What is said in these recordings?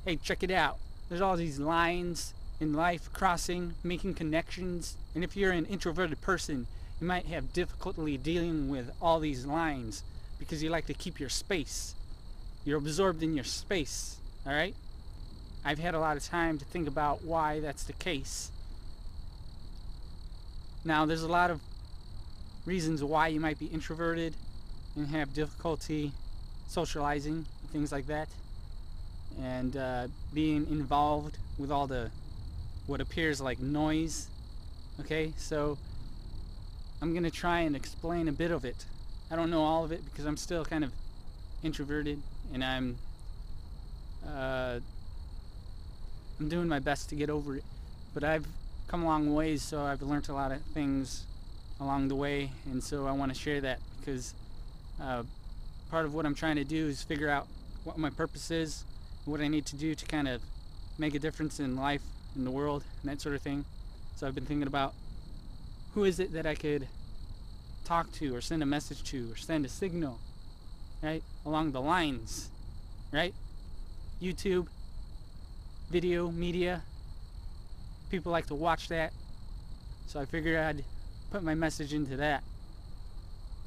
hey, check it out. There's all these lines in life, crossing, making connections. And if you're an introverted person, you might have difficulty dealing with all these lines because you like to keep your space. You're absorbed in your space, all right? I've had a lot of time to think about why that's the case. Now, there's a lot of reasons why you might be introverted and have difficulty socializing, things like that, and being involved with all the what appears like noise. Okay, so I'm gonna try and explain a bit of it. I don't know all of it because I'm still kind of introverted, and I'm doing my best to get over it. But I've come a long ways, so I've learned a lot of things along the way, and so I want to share that because part of what I'm trying to do is figure out what my purpose is, what I need to do to kind of make a difference in life, in the world, and that sort of thing. So I've been thinking about who is it that I could talk to or send a message to or send a signal, right, along the lines, right? YouTube, video, media, people like to watch that, so I figured I'd put my message into that.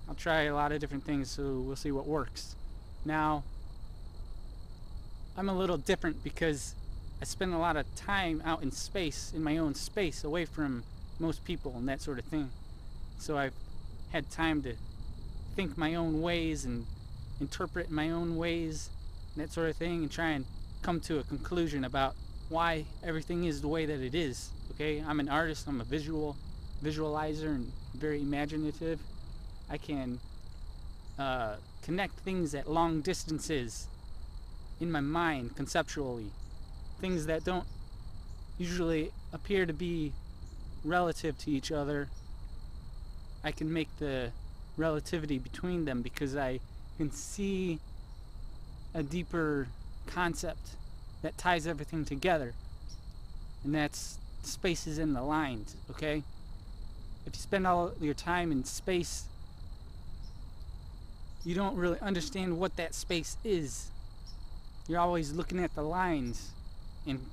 I'll try a lot of different things, so we'll see what works. Now, I'm a little different because I spend a lot of time out in space, in my own space, away from most people and that sort of thing. So I've had time to think my own ways and interpret my own ways and that sort of thing, and try and come to a conclusion about why everything is the way that it is. Okay, I'm an artist, I'm a visualizer and very imaginative. I can connect things at long distances in my mind conceptually, things that don't usually appear to be relative to each other. I can make the relativity between them because I can see a deeper concept that ties everything together, and that's spaces in the lines. Okay, if you spend all your time in space, you don't really understand what that space is. You're always looking at the lines and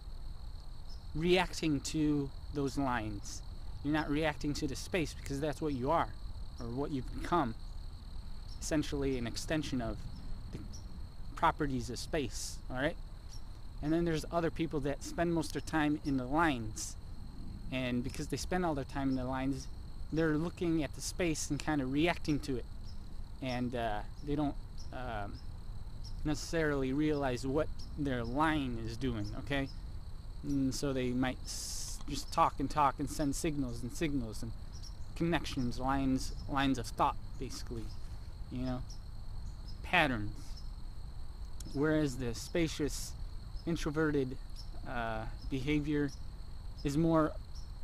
reacting to those lines. You're not reacting to the space because that's what you are, or what you've become. Essentially an extension of the properties of space, alright? And then there's other people that spend most of their time in the lines. And because they spend all their time in the lines, they're looking at the space and kind of reacting to it. And they don't necessarily realize what their line is doing, okay? And so they might just talk and send signals and connections, lines of thought, basically, you know, patterns. Whereas the spacious, introverted behavior is more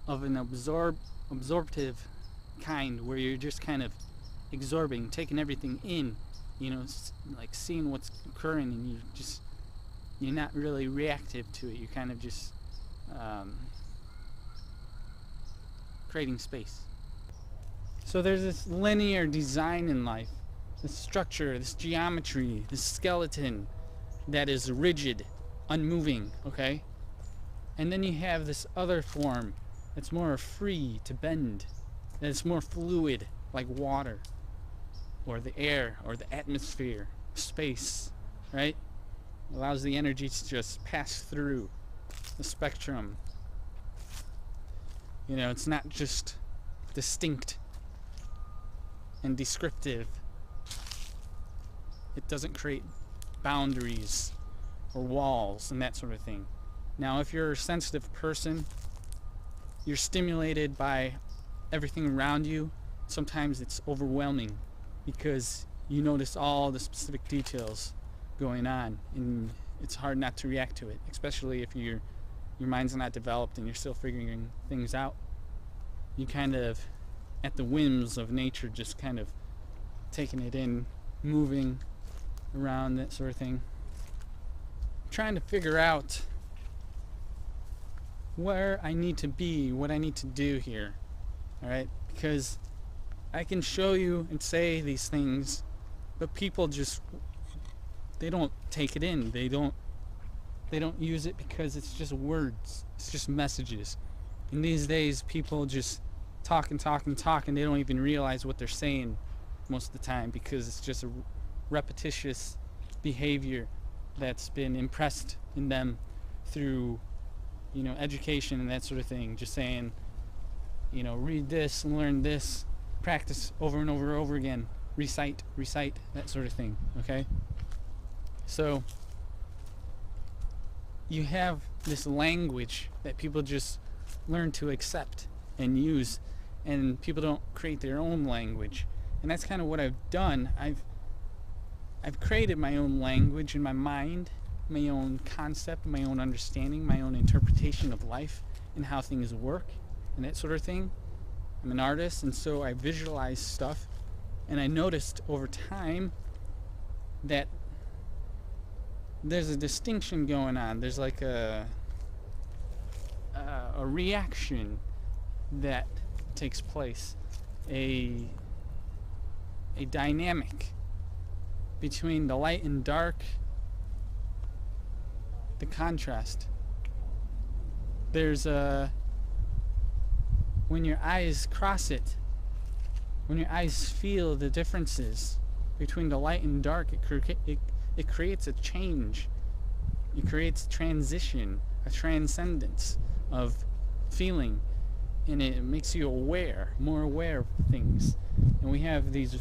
of an absorptive kind, where you're just kind of absorbing, taking everything in, you know, like seeing what's occurring, and you're not really reactive to it. You're kind of just creating space. So there's this linear design in life, this structure, this geometry, this skeleton that is rigid, unmoving, okay? And then you have this other form that's more free to bend, that's more fluid, like water, or the air, or the atmosphere, space, right? Allows the energy to just pass through the spectrum. You know, it's not just distinct and descriptive. It doesn't create boundaries or walls and that sort of thing. Now, if you're a sensitive person, you're stimulated by everything around you. Sometimes it's overwhelming because you notice all the specific details going on, and it's hard not to react to it, especially if your mind's not developed and you're still figuring things out. You kind of at the whims of nature, just kind of taking it in, moving around, that sort of thing. Trying to figure out where I need to be, what I need to do here, alright? Because I can show you and say these things, but people just, they don't take it in. They don't They don't use it because it's just words. It's just messages. And these days, people just talk and talk and talk, and they don't even realize what they're saying most of the time, because it's just a repetitious behavior that's been impressed in them through, education and that sort of thing. Just saying, read this, learn this, practice over and over and over again, recite, that sort of thing. Okay? So you have this language that people just learn to accept and use, and people don't create their own language. And that's kind of what I've done. I've created my own language in my mind, my own concept, my own understanding, my own interpretation of life and how things work and that sort of thing. I'm an artist, and so I visualize stuff, and I noticed over time that there's a distinction going on. There's like a reaction that takes place, a dynamic between the light and dark, the contrast. There's when your eyes cross it, when your eyes feel the differences between the light and dark, it creates a change. It creates transition, a transcendence of feeling, and it makes you more aware of things. And we have these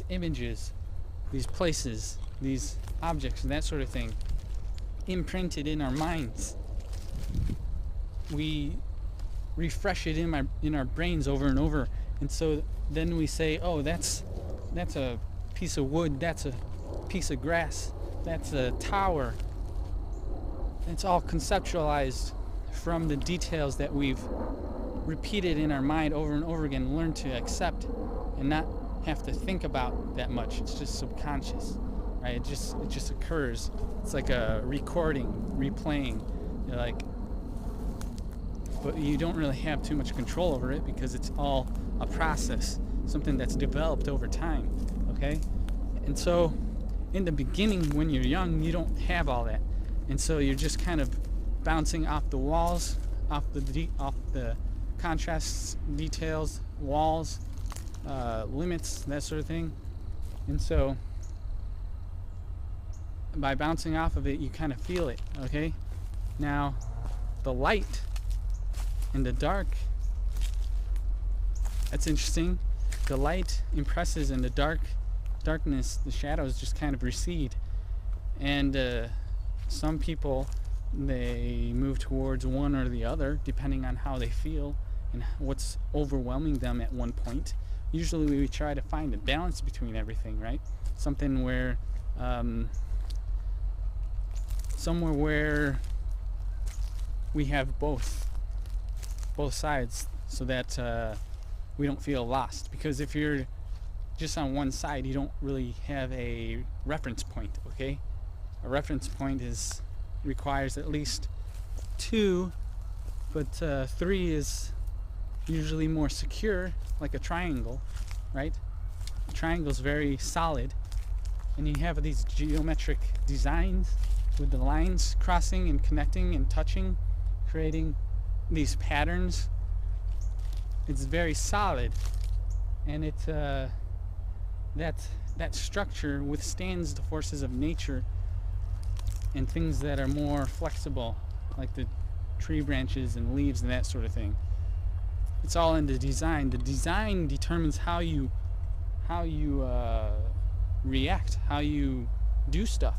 images, these places, these objects, and that sort of thing imprinted in our minds. We refresh it in our brains over and over, and so then we say, oh, that's a piece of wood, that's a piece of grass, that's a tower. It's all conceptualized from the details that we've repeated in our mind over and over again, learned to accept and not have to think about that much. It's just subconscious, right? It just occurs. It's like a recording, replaying. You're like, but you don't really have too much control over it because it's all a process, something that's developed over time, okay? And so in the beginning, when you're young, you don't have all that, and so you're just kind of bouncing off the walls, off the contrasts, details, walls, limits, that sort of thing. And so by bouncing off of it, you kind of feel it, okay? Now the light and the dark, that's interesting. The light impresses, and the darkness, the shadows just kind of recede. And some people, they move towards one or the other depending on how they feel and what's overwhelming them at one point. Usually we try to find a balance between everything, right? Something where somewhere where we have both sides, so that we don't feel lost. Because if you're just on one side, you don't really have a reference point, okay? A reference point requires at least 2, but 3 is usually more secure, like a triangle, right? A triangle is very solid, and you have these geometric designs with the lines crossing and connecting and touching, creating these patterns. It's very solid, and that structure withstands the forces of nature and things that are more flexible, like the tree branches and leaves and that sort of thing. It's all in the design. The design determines how you react, how you do stuff,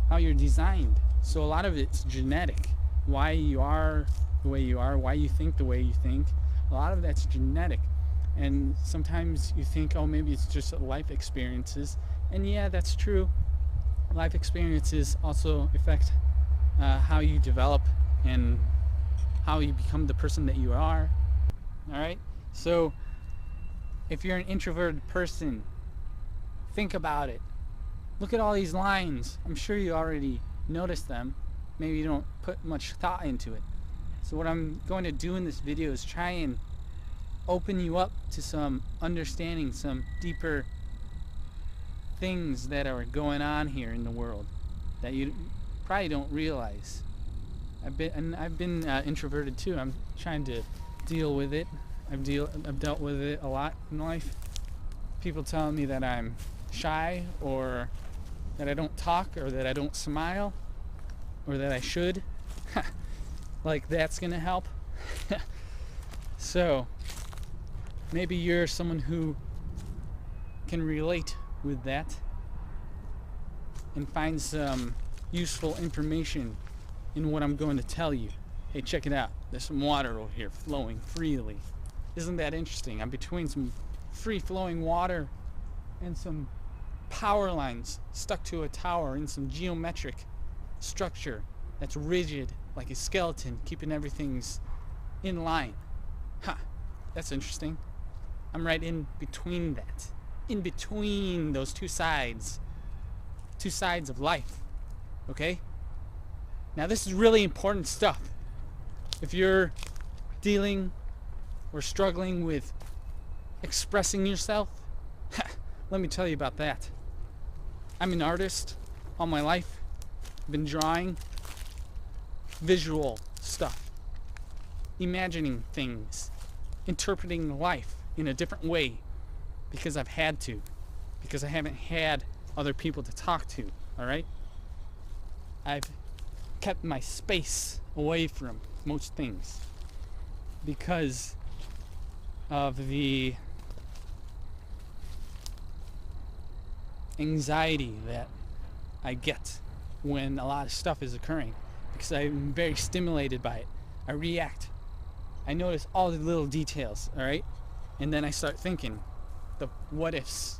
how you're designed. So a lot of it's genetic. Why you are the way you are, why you think the way you think. A lot of that's genetic. And sometimes you think, oh, maybe it's just life experiences. And yeah, that's true. Life experiences also affect how you develop and how you become the person that you are. All right? So if you're an introverted person, think about it. Look at all these lines. I'm sure you already noticed them. Maybe you don't put much thought into it. So what I'm going to do in this video is try and open you up to some understanding, some deeper things that are going on here in the world that you probably don't realize. I've been introverted too. I'm trying to deal with it. I've dealt with it a lot in life. People telling me that I'm shy, or that I don't talk, or that I don't smile, or that I should. Like that's gonna help. So maybe you're someone who can relate with that and find some useful information in what I'm going to tell you. Hey, check it out. There's some water over here flowing freely. Isn't that interesting? I'm between some free flowing water and some power lines stuck to a tower in some geometric structure that's rigid like a skeleton, keeping everything's in line. That's interesting. I'm right in between that. In between those two sides of life. Okay? Now this is really important stuff. If you're dealing or struggling with expressing yourself, let me tell you about that. I'm an artist all my life. I've been drawing visual stuff, imagining things, interpreting life in a different way because I've had to, because I haven't had other people to talk to, all right? I've kept my space away from most things because of the anxiety that I get when a lot of stuff is occurring, because I'm very stimulated by it. I react. I notice all the little details, all right? And then I start thinking the what ifs.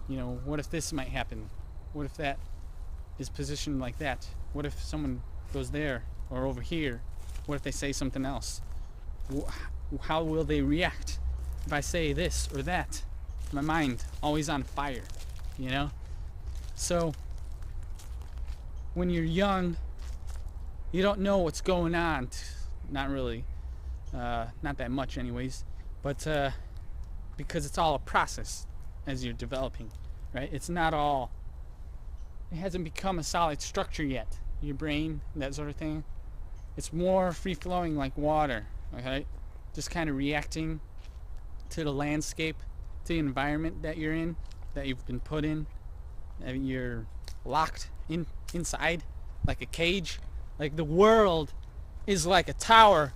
You know, what if this might happen? What if that is positioned like that? What if someone goes there or over here? What if they say something else? How will they react if I say this or that? My mind always on fire, you know? So when you're young, you don't know what's going on. Not really. Not that much anyways. But because it's all a process as you're developing, right? It's not all, it hasn't become a solid structure yet. Your brain, that sort of thing. It's more free-flowing like water, okay? Just kind of reacting to the landscape, to the environment that you're in, that you've been put in. You're locked inside like a cage. Like the world is like a tower,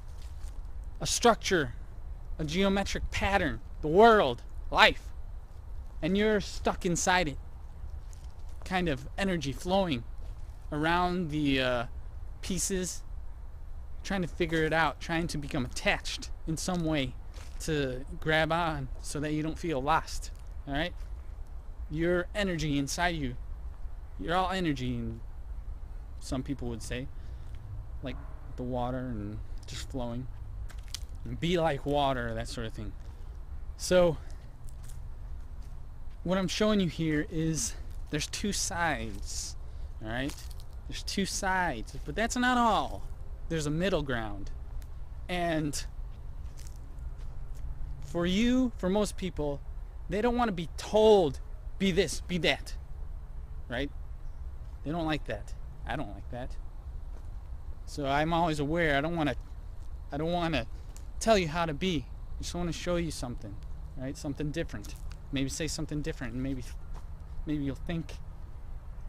a structure, a geometric pattern. The world, life. And you're stuck inside it. Kind of energy flowing around the pieces, trying to figure it out, trying to become attached in some way to grab on so that you don't feel lost. All right? Your energy inside you, you're all energy, and some people would say, like the water and just flowing. And be like water, that sort of thing. So what I'm showing you here is there's two sides, all right? There's two sides, but that's not all. There's a middle ground. And for most people, they don't want to be told, be this, be that, right? They don't like that. I don't like that. So I'm always aware. I don't want to tell you how to be. I just want to show you something, right? Something different. Maybe say something different, and maybe you'll think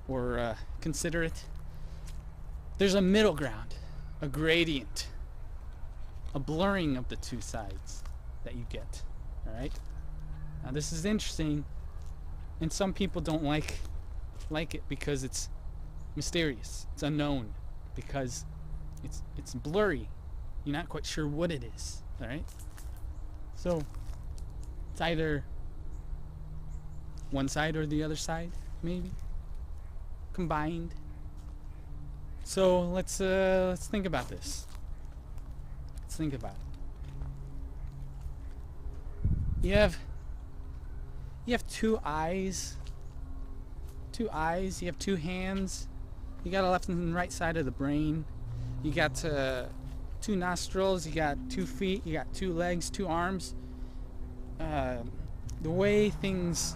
or consider it. There's a middle ground, a gradient, a blurring of the two sides that you get, all right? Now this is interesting, and some people don't like it because it's mysterious, it's unknown, because it's blurry. You're not quite sure what it is, all right? So it's either one side or the other side, maybe combined. So let's think about this. Let's think about it. You have two eyes. You have two hands. You got a left and right side of the brain. You got two nostrils. You got 2 feet. You got 2 legs, 2 arms. The way things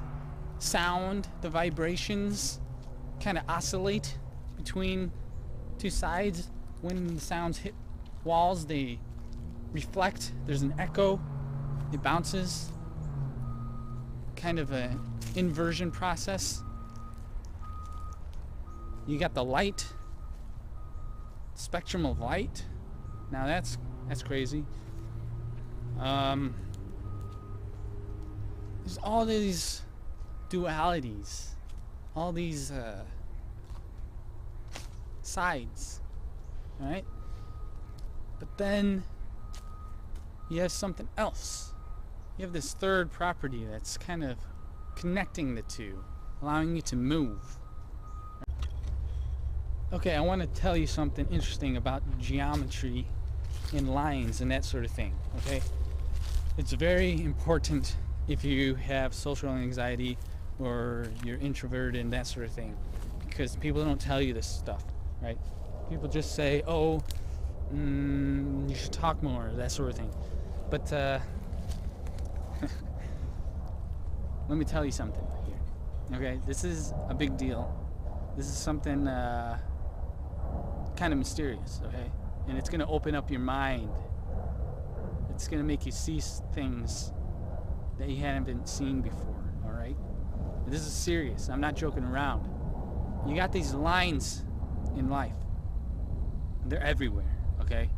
sound, the vibrations kind of oscillate between two sides. when the sounds hit walls, they reflect. There's an echo. It bounces. Kind of an inversion process. You got the light. Spectrum of light. Now that's crazy. There's all these dualities, all these sides, all right? But then you have something else. You have this third property that's kind of connecting the two, allowing you to move. Okay, I want to tell you something interesting about geometry and lines and that sort of thing, okay? It's very important if you have social anxiety or you're introverted and that sort of thing, because people don't tell you this stuff, right? People just say, oh, you should talk more, that sort of thing. But let me tell you something here, okay? This is a big deal. This is something kind of mysterious, okay? And it's going to open up your mind. It's going to make you see things that you haven't seen before, all right? This is serious. I'm not joking around. You got these lines in life. They're everywhere, okay?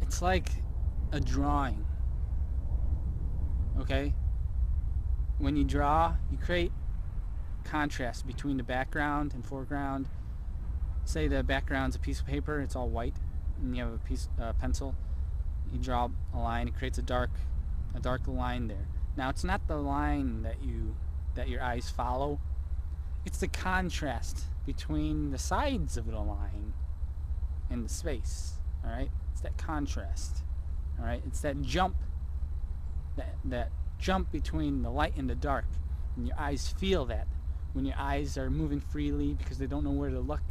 It's like a drawing, okay? When you draw, you create contrast between the background and foreground. Say the background's a piece of paper, it's all white, and you have a piece pencil. You draw a line, it creates a dark line there. Now it's not the line that your eyes follow. It's the contrast between the sides of the line and the space. All right, it's that contrast. All right, it's that jump, that jump between the light and the dark, and your eyes feel that when your eyes are moving freely because they don't know where to look.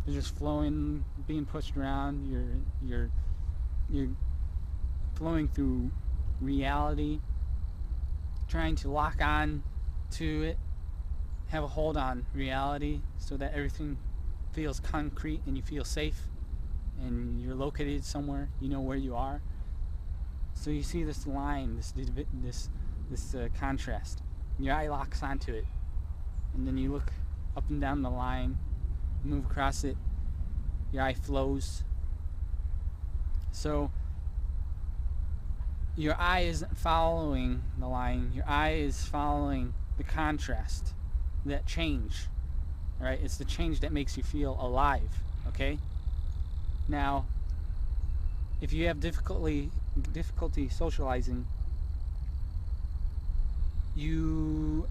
They're just flowing, being pushed around. You're flowing through reality, trying to lock on to it, have a hold on reality so that everything feels concrete and you feel safe and you're located somewhere, you know where you are. So you see this line, this contrast. Your eye locks onto it, and then you look up and down the line, move across it, your eye flows. So your eye isn't following the line, your eye is following the contrast, that change. All right, it's the change that makes you feel alive, okay? Now, if you have difficulty socializing, you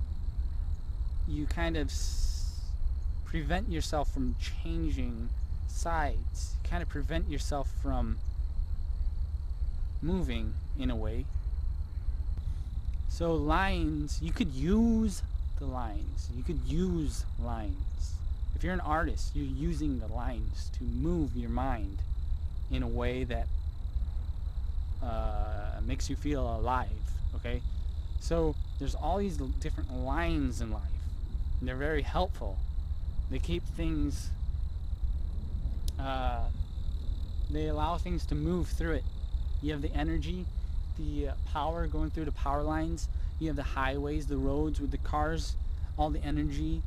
kind of prevent yourself from changing sides. You kind of prevent yourself from moving in a way. So lines, you could use the lines. You could use lines. If you're an artist, you're using the lines to move your mind in a way that makes you feel alive, okay? So there's all these different lines in life, and they're very helpful. They keep things, they allow things to move through it. You have the energy, the power going through the power lines. You have the highways, the roads with the cars, all the energy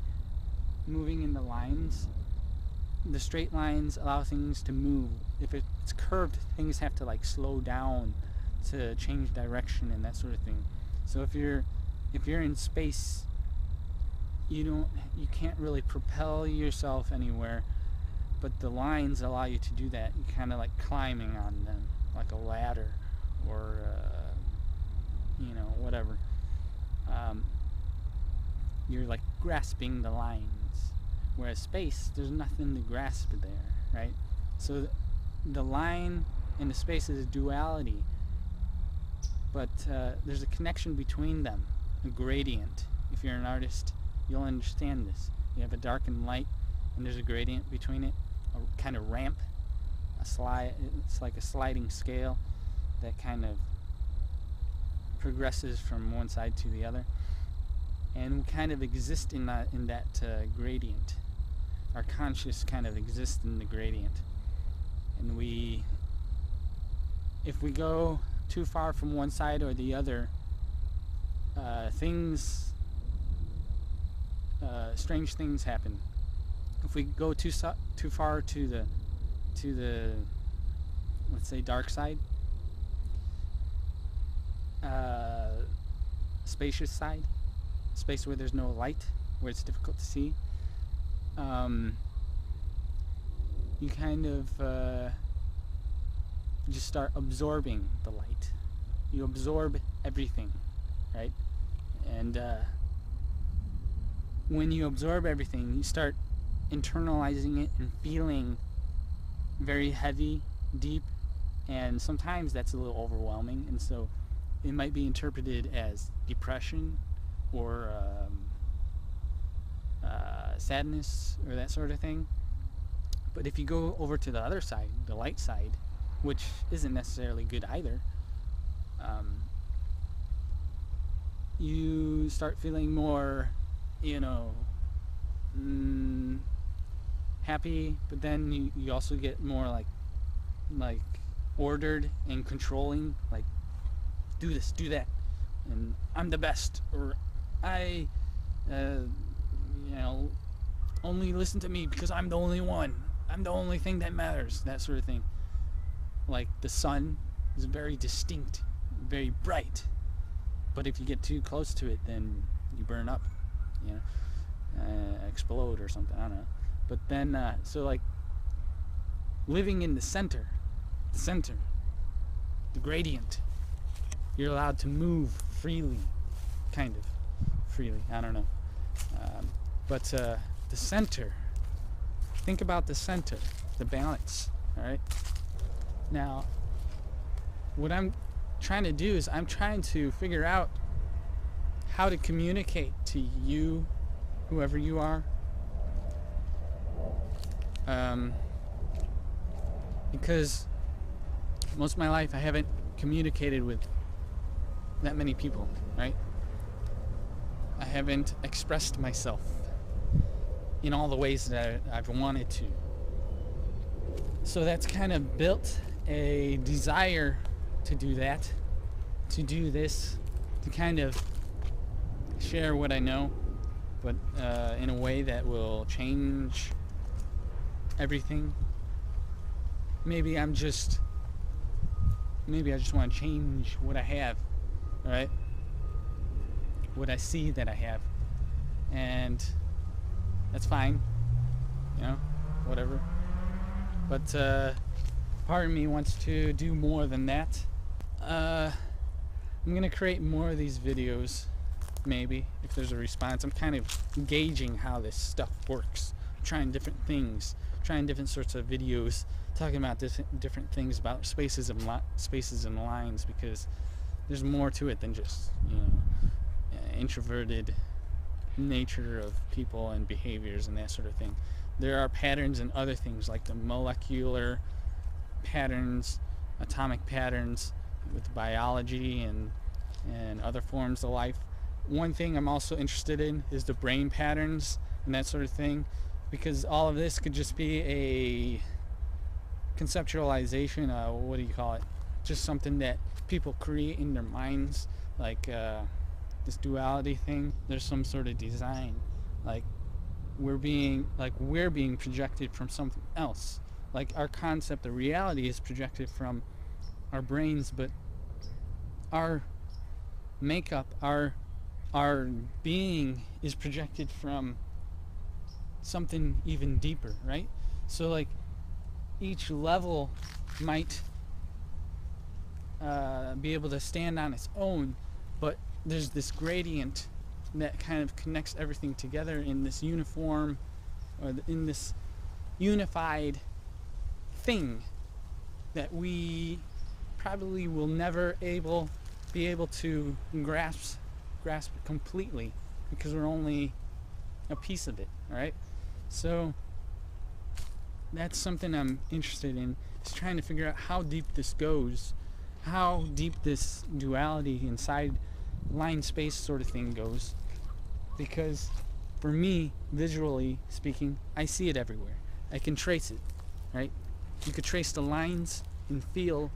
moving in the lines. The straight lines allow things to move. If it's curved, things have to like slow down to change direction and that sort of thing. So if you're in space, you can't really propel yourself anywhere, but the lines allow you to do that. You're kind of like climbing on them, like a ladder, or whatever. You're like grasping the lines. Whereas space, there's nothing to grasp there, right? So the line and the space is a duality, but there's a connection between them, a gradient. If you're an artist, you'll understand this. You have a dark and light, and there's a gradient between it, a kind of ramp, it's like a sliding scale that kind of progresses from one side to the other, and we kind of exist in that gradient. our conscious kind of exists in the gradient, and if we go too far from one side or the other, strange things happen. If we go too far to the let's say dark side, spacious side, space where there's no light, where it's difficult to see, you kind of just start absorbing the light. You absorb everything, right? And when you absorb everything, you start internalizing it and feeling very heavy, deep, and sometimes that's a little overwhelming, and so it might be interpreted as depression or sadness or that sort of thing. But if you go over to the other side, the light side, which isn't necessarily good either, you start feeling more, happy, but then you also get more like ordered and controlling, like do this, do that, and I'm the best, or I only listen to me because I'm the only one, I'm the only thing that matters, that sort of thing. Like the sun is very distinct, very bright, but if you get too close to it, then you burn up, explode or something, I don't know. But then so like living in the center, the gradient, you're allowed to move freely, kind of freely, I don't know, but the center, think about the center, the balance. All right, now what I'm trying to do is I'm trying to figure out how to communicate to you, whoever you are, because most of my life I haven't communicated with that many people, right? I haven't expressed myself in all the ways that I've wanted to. So that's kind of built a desire to do that, to do this, to kind of share what I know, but in a way that will change everything. Maybe I just want to change what I have, right? What I see that I have, and that's fine, whatever. But part of me wants to do more than that. I'm gonna create more of these videos, maybe, if there's a response. I'm kind of gauging how this stuff works. I'm trying different things, trying different sorts of videos, talking about different things about spaces and lines, because there's more to it than just introverted nature of people and behaviors and that sort of thing. There are patterns and other things, like the molecular patterns, atomic patterns with biology and other forms of life. One thing I'm also interested in is the brain patterns and that sort of thing, because all of this could just be a conceptualization, what do you call it, just something that people create in their minds, like this duality thing. There's some sort of design, like we're being projected from something else, like our concept of reality is projected from our brains, but our makeup, our being is projected from something even deeper, right? So like each level might be able to stand on its own, but there's this gradient that kind of connects everything together in this uniform, or in this unified thing that we probably will never be able to grasp it completely, because we're only a piece of it, right? So that's something I'm interested in, is trying to figure out how deep this goes, how deep this duality inside line space sort of thing goes, because for me, visually speaking, I see it everywhere. I can trace it, right? You could trace the lines and feel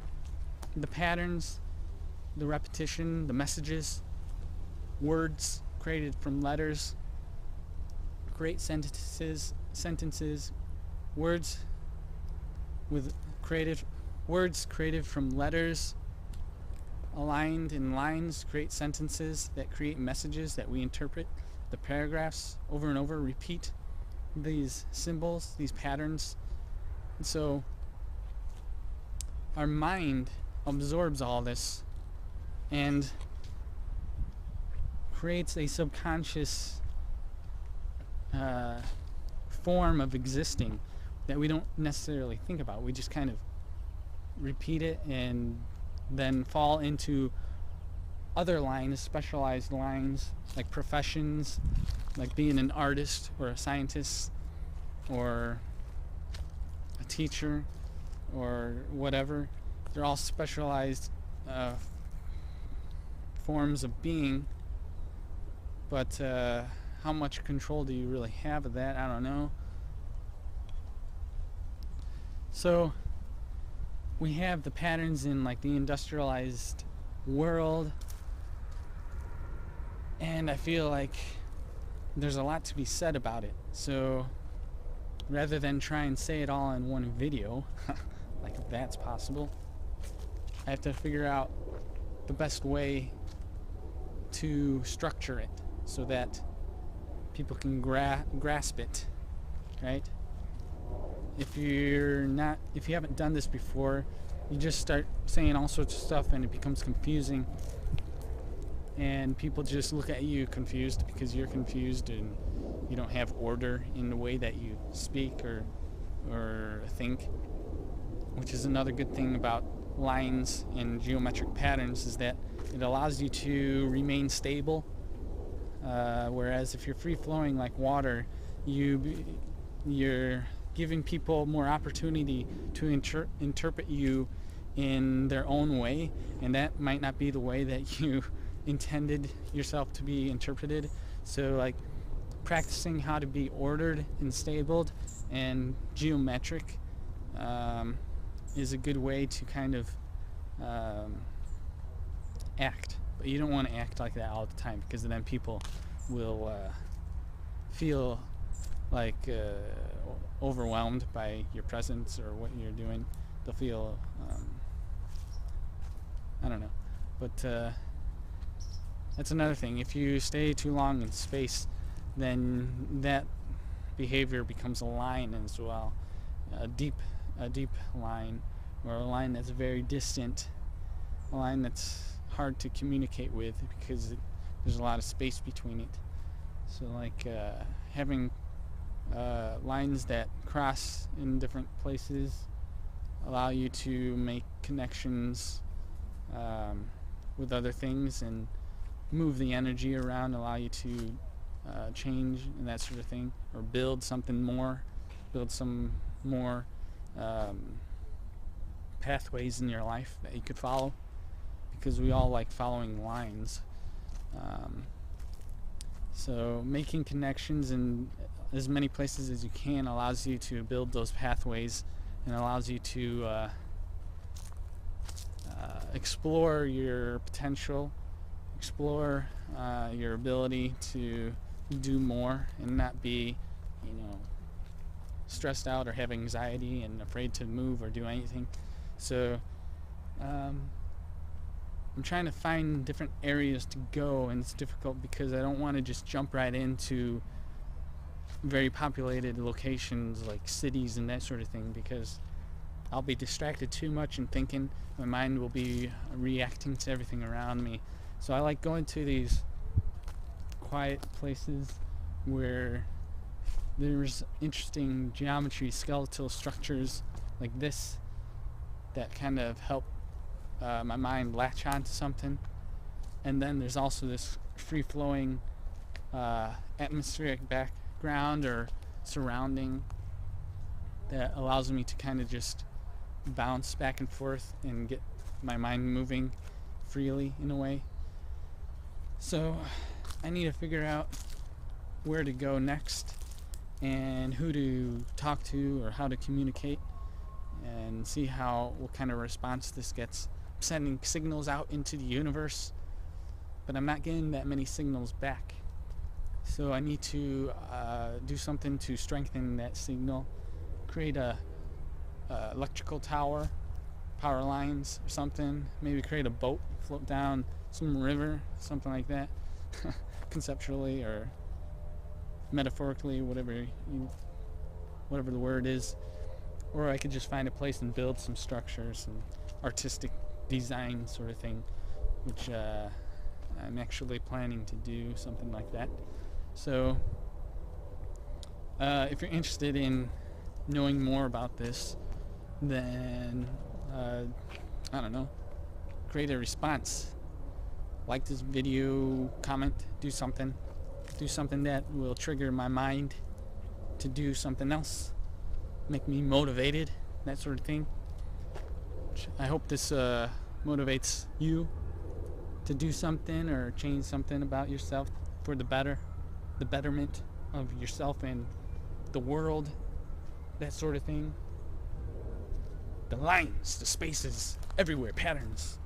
the patterns, the repetition, the messages, words created from letters, great sentences, words created from letters, aligned in lines, create sentences that create messages that we interpret. The paragraphs over and over repeat these symbols, these patterns. And so our mind absorbs all this and creates a subconscious form of existing that we don't necessarily think about. We just kind of repeat it and then fall into other lines, specialized lines, like professions, like being an artist or a scientist or a teacher or whatever. They're all specialized forms of being, but how much control do you really have of that? I don't know. So we have the patterns in like the industrialized world, and I feel like there's a lot to be said about it. So rather than try and say it all in one video, like if that's possible, I have to figure out the best way to structure it so that people can grasp it, right? If you haven't done this before, you just start saying all sorts of stuff and it becomes confusing, and people just look at you confused because you're confused and you don't have order in the way that you speak or think, which is another good thing about lines and geometric patterns, is that it allows you to remain stable, whereas if you're free-flowing like water, you're giving people more opportunity to interpret you in their own way, and that might not be the way that you intended yourself to be interpreted. So like practicing how to be ordered and stable and geometric is a good way to kind of act. But you don't want to act like that all the time, because then people will feel like overwhelmed by your presence or what you're doing. They'll feel I don't know, but that's another thing. If you stay too long in space, then that behavior becomes a line as well, a deep line, or a line that's very distant, a line that's hard to communicate with because there's a lot of space between it. So like having lines that cross in different places allow you to make connections with other things and move the energy around, allow you to change and that sort of thing, or build something more, build some more pathways in your life that you could follow, because we all like following lines. So making connections in as many places as you can allows you to build those pathways and allows you to explore your potential, explore your ability to do more and not be, stressed out or have anxiety and afraid to move or do anything. So I'm trying to find different areas to go, and it's difficult because I don't want to just jump right into very populated locations like cities and that sort of thing, because I'll be distracted too much and thinking. My mind will be reacting to everything around me. So I like going to these quiet places where there's interesting geometry, skeletal structures like this that kind of help my mind latch on to something. And then there's also this free-flowing atmospheric background or surrounding that allows me to kind of just bounce back and forth and get my mind moving freely in a way. So I need to figure out where to go next and who to talk to or how to communicate, and see what kind of response this gets. I'm sending signals out into the universe, but I'm not getting that many signals back. So I need to do something to strengthen that signal, create a electrical tower, power lines or something, maybe create a boat, float down some river, something like that, conceptually or metaphorically, whatever the word is. Or I could just find a place and build some structures and artistic design sort of thing, which I'm actually planning to do something like that. So if you're interested in knowing more about this, then I don't know, create a response, like this video, comment, do something that will trigger my mind to do something else, make me motivated, that sort of thing. I hope this motivates you to do something or change something about yourself for the betterment of yourself and the world, that sort of thing. The lines, the spaces, everywhere, patterns.